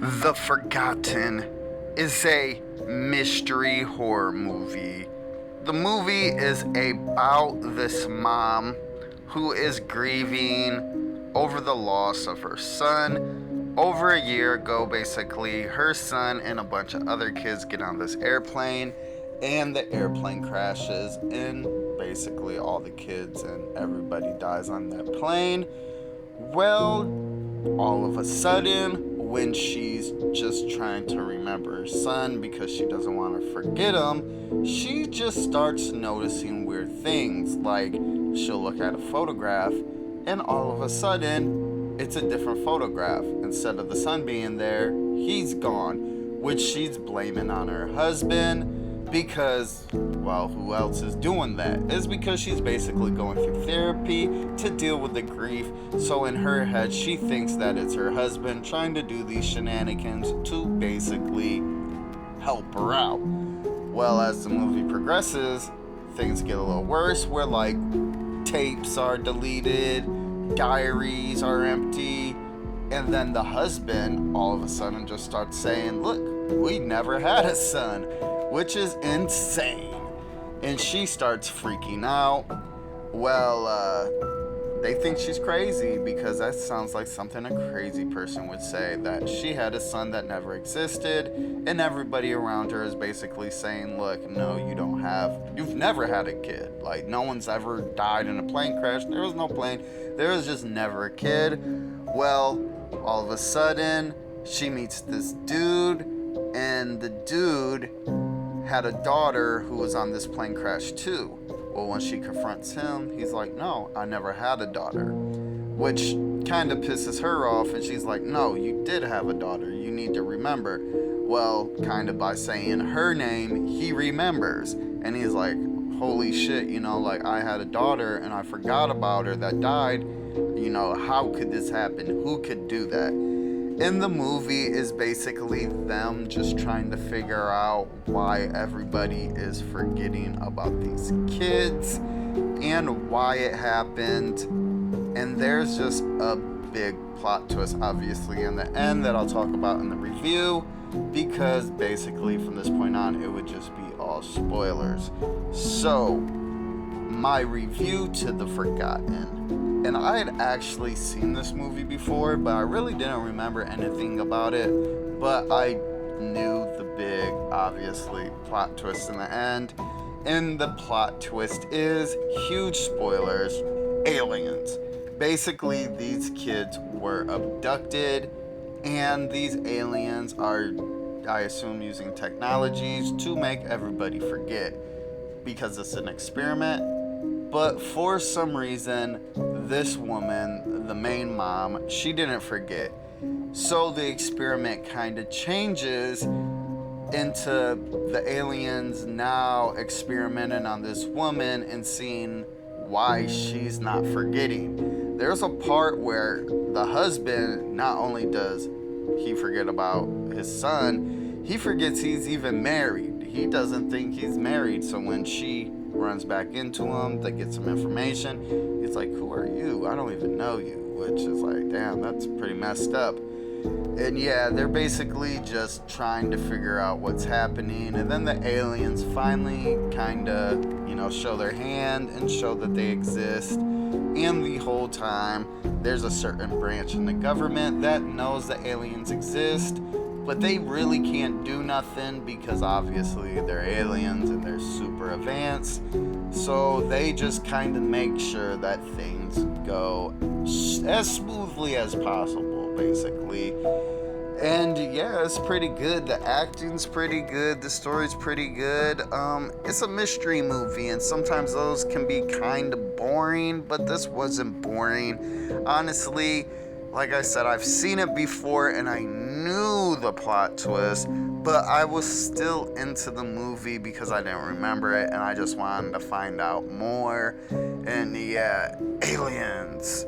The Forgotten is a mystery horror movie. The movie is about this mom who is grieving over the loss of her son. Over a year ago, basically, her son and a bunch of other kids get on this airplane, and the airplane crashes, and basically all the kids and everybody dies on that plane. Well, all of a sudden, when she's just trying to remember her son because she doesn't want to forget him, she just starts noticing weird things. Like, she'll look at a photograph, and all of a sudden, it's a different photograph. Instead of the son being there, he's gone, which she's blaming on her husband. Because, well, who else is doing that? It's because she's basically going through therapy to deal with the grief. So in her head, she thinks that it's her husband trying to do these shenanigans to basically help her out. Well, as the movie progresses, things get a little worse, where like tapes are deleted, diaries are empty, and then the husband all of a sudden just starts saying, "Look, we never had a son," which is insane. And she starts freaking out. Well, they think she's crazy because that sounds like something a crazy person would say, that she had a son that never existed, and everybody around her is basically saying, look, no, you've never had a kid. Like, no one's ever died in a plane crash. There was no plane. There was just never a kid. Well, all of a sudden, she meets this dude, and the dude had a daughter who was on this plane crash too. Well, when she confronts him, he's like, no, I never had a daughter, which kind of pisses her off, and she's like, no, you did have a daughter, you need to remember. Well, kind of by saying her name, he remembers, and he's like, holy shit, like, I had a daughter and I forgot about her that died. How could this happen? Who could do that? In the movie is basically them just trying to figure out why everybody is forgetting about these kids and why it happened. And there's just a big plot twist, obviously, in the end that I'll talk about in the review, because basically from this point on, it would just be all spoilers. So, my review to The Forgotten. And I had actually seen this movie before, but I really didn't remember anything about it. But I knew the big, obviously, plot twist in the end. And the plot twist is, huge spoilers, aliens. Basically, these kids were abducted, and these aliens are, I assume, using technologies to make everybody forget, because it's an experiment. But for some reason, this woman, the main mom, she didn't forget. So the experiment kind of changes into the aliens now experimenting on this woman and seeing why she's not forgetting. There's a part where the husband, not only does he forget about his son, he forgets he's even married. He doesn't think he's married. So when she runs back into him to get some information, he's like, who are you? I don't even know you, which is like, damn, that's pretty messed up. And yeah, they're basically just trying to figure out what's happening, and then the aliens finally kind of, show their hand and show that they exist. And the whole time, there's a certain branch in the government that knows the aliens exist, but they really can't do nothing because obviously they're aliens and they're super advanced. So they just kind of make sure that things go as smoothly as possible, basically. And yeah, it's pretty good. The acting's pretty good. The story's pretty good. It's a mystery movie, and sometimes those can be kind of boring, but this wasn't boring. Honestly, like I said, I've seen it before and I knew the plot twist, but I was still into the movie because I didn't remember it and I just wanted to find out more. And yeah, aliens.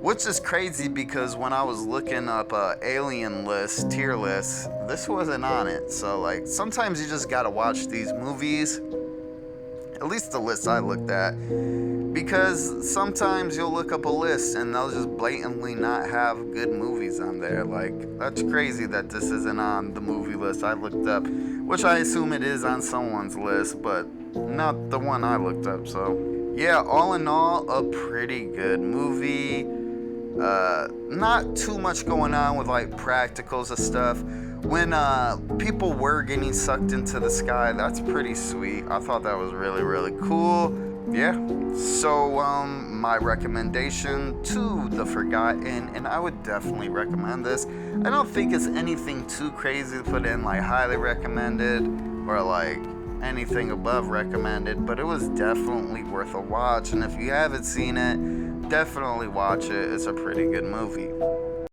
Which is crazy because when I was looking up alien list, tier list, this wasn't on it. So like, sometimes you just gotta watch these movies At least the list I looked at. Because sometimes you'll look up a list and they'll just blatantly not have good movies on there. Like, that's crazy that this isn't on the movie list I looked up, which I assume it is on someone's list, but not the one I looked up. So, yeah, all in all, a pretty good movie. Not too much going on with like practicals and stuff. When people were getting sucked into the sky, that's pretty sweet. I thought that was really, really cool. Yeah, so my recommendation to The Forgotten, and I would definitely recommend this. I don't think it's anything too crazy to put in like highly recommended or like anything above recommended, but it was definitely worth a watch. And if you haven't seen it, definitely watch it. It's a pretty good movie.